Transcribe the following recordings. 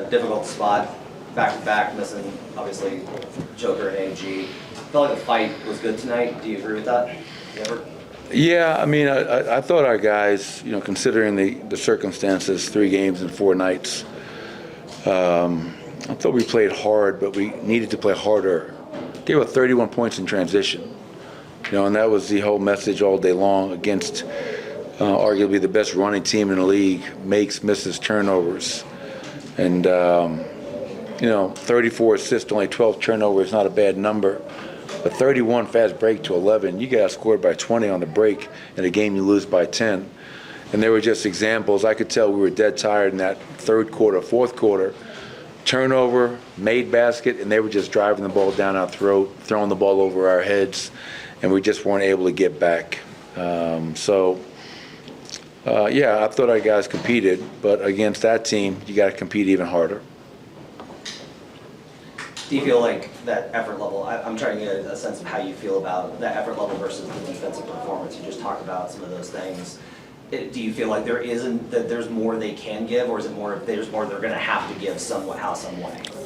a difficult spot, back-to-back, missing, obviously, Joker and AG. Felt like the fight was good tonight. Do you agree with that? Yeah, I mean, I thought our guys, considering the circumstances, 3 games and 4 nights, I thought we played hard, but we needed to play harder. Gave up 31 points in transition, and that was the whole message all day long against arguably the best running team in the league, makes, misses, turnovers. And, 34 assists, only 12 turnovers, not a bad number. But 31 fast break to 11, you got scored by 20 on the break in a game you lose by 10. And they were just examples. I could tell we were dead tired in that third quarter, fourth quarter. Turnover, made basket, and they were just driving the ball down our throat, throwing the ball over our heads, and we just weren't able to get back. I thought our guys competed, but against that team, you got to compete even harder. Do you feel like that effort level, I'm trying to get a sense of how you feel about that effort level versus the defensive performance. You just talked about some of those things. Do you feel like there's more they can give, or is it more there's more they're going to have to give some way?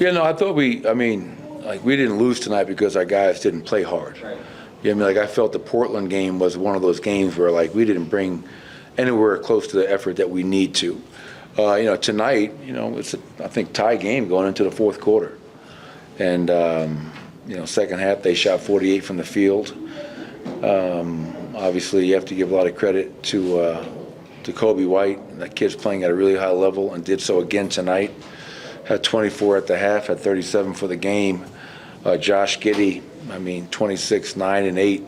Yeah, no, I thought we didn't lose tonight because our guys didn't play hard. Right. I felt the Portland game was one of those games where we didn't bring anywhere close to the effort that we need to. Tonight, it's I think tie game going into the fourth quarter. And, second half they shot 48 from the field. Obviously, you have to give a lot of credit to Kobe White. That kid's playing at a really high level and did so again tonight. Had 24 at the half, had 37 for the game. Josh Giddey, 26, 9, and 8.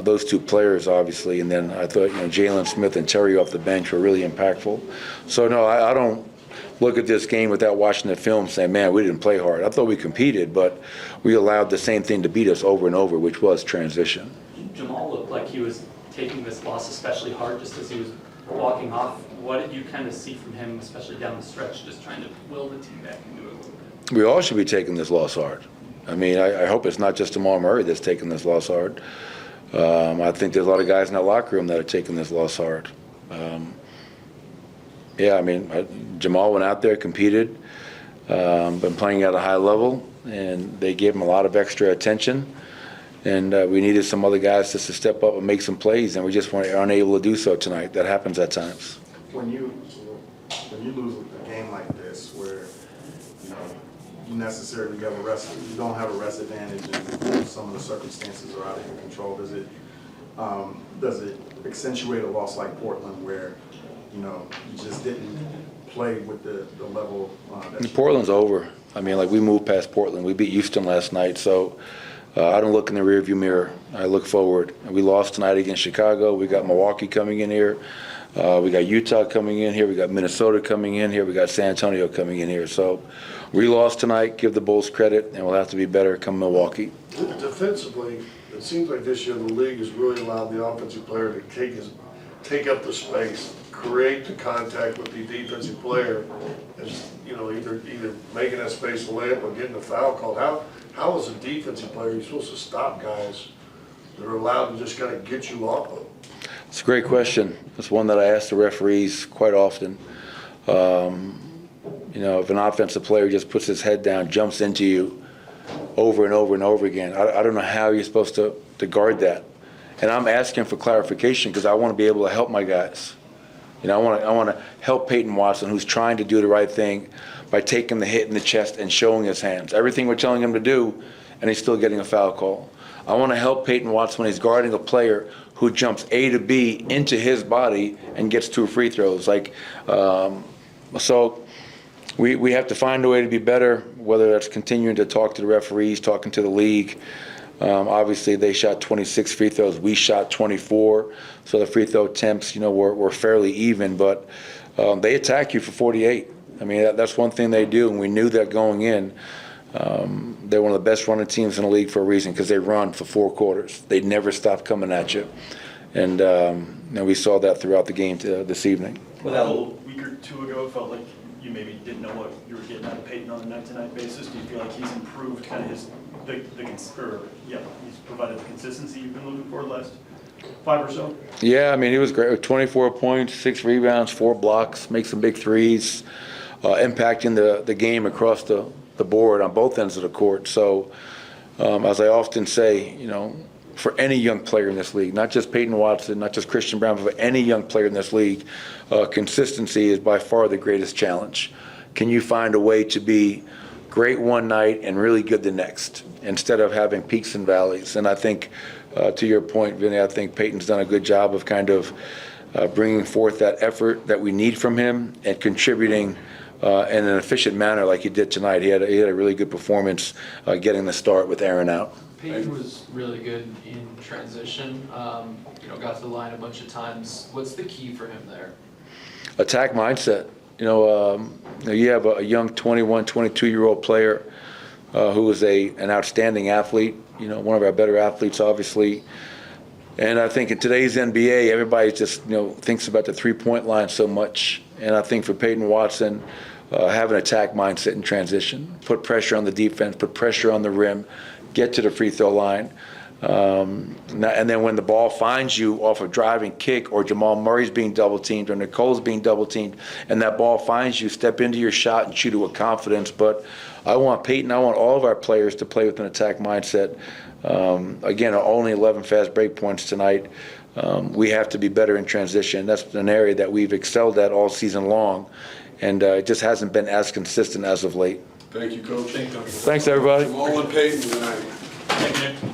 Those 2 players, obviously. And then I thought, Jalen Smith and Terry off the bench were really impactful. So, no, I don't look at this game without watching the film saying, man, we didn't play hard. I thought we competed, but we allowed the same thing to beat us over and over, which was transition. Jamal looked like he was taking this loss especially hard just as he was walking off. What did you kind of see from him, especially down the stretch, just trying to will the team back into it a little bit? We all should be taking this loss hard. I hope it's not just Jamal Murray that's taking this loss hard. I think there's a lot of guys in that locker room that are taking this loss hard. Jamal went out there, competed, been playing at a high level, and they gave him a lot of extra attention. And we needed some other guys just to step up and make some plays, and we just weren't unable to do so tonight. That happens at times. When you lose a game like this, where you necessarily have you don't have a rest advantage, and some of the circumstances are out of your control. Does it accentuate a loss like Portland, where you just didn't play with the level that Portland's over. We moved past Portland. We beat Houston last night, so I don't look in the rearview mirror. I look forward. We lost tonight against Chicago. We got Milwaukee coming in here. We got Utah coming in here. We got Minnesota coming in here. We got San Antonio coming in here. So we lost tonight. Give the Bulls credit, and we'll have to be better come Milwaukee. Defensively, it seems like this year the league has really allowed the offensive player to take up the space, create the contact with the defensive player, as either making that space a layup or getting a foul called. How as a defensive player you're supposed to stop guys that are allowed to just kind of get you off of? It's a great question. It's one that I ask the referees quite often. If an offensive player just puts his head down, jumps into you over and over and over again, I don't know how you're supposed to guard that. And I'm asking for clarification because I want to be able to help my guys. I want to help Peyton Watson, who's trying to do the right thing by taking the hit in the chest and showing his hands. Everything we're telling him to do, and he's still getting a foul call. I want to help Peyton Watson when he's guarding a player who jumps A to B into his body and gets 2 free throws. So we have to find a way to be better, whether that's continuing to talk to the referees, talking to the league. Obviously, they shot 26 free throws. We shot 24. So the free throw attempts, were fairly even. But they attack you for 48. That's one thing they do, and we knew that going in. They're one of the best running teams in the league for a reason, because they run for 4 quarters. They never stop coming at you. And we saw that throughout the game this evening. A week or 2 ago, it felt like you maybe didn't know what you were getting out of Peyton on a night-to-night basis. Do you feel like he's improved kind of he's provided the consistency you've been looking for the last 5 or so? Yeah, he was great. 24 points, 6 rebounds, 4 blocks, makes some big threes. impacting the game across the board on both ends of the court. So, as I often say, for any young player in this league, not just Peyton Watson, not just Christian Brown, but for any young player in this league, consistency is by far the greatest challenge. Can you find a way to be great one night and really good the next, instead of having peaks and valleys? And I think, to your point, Vinny, I think Peyton's done a good job of kind of bringing forth that effort that we need from him and contributing in an efficient manner like he did tonight. He had a really good performance getting the start with Aaron out. Peyton was really good in transition, got to the line a bunch of times. What's the key for him there? Attack mindset. You have a young 21, 22-year-old player who is an outstanding athlete, one of our better athletes, obviously. And I think in today's NBA, everybody just, thinks about the three-point line so much. And I think for Peyton Watson, have an attack mindset in transition, put pressure on the defense, put pressure on the rim, get to the free throw line. And then when the ball finds you off a driving kick, or Jamal Murray's being double teamed, or Nikola's being double teamed, and that ball finds you, step into your shot and shoot it with confidence. But I want Peyton, I want all of our players to play with an attack mindset. Again, only 11 fast break points tonight. We have to be better in transition. That's an area that we've excelled at all season long, and it just hasn't been as consistent as of late. Thank you, Coach. Thanks, everybody. Jamal and Peyton tonight. Thank you.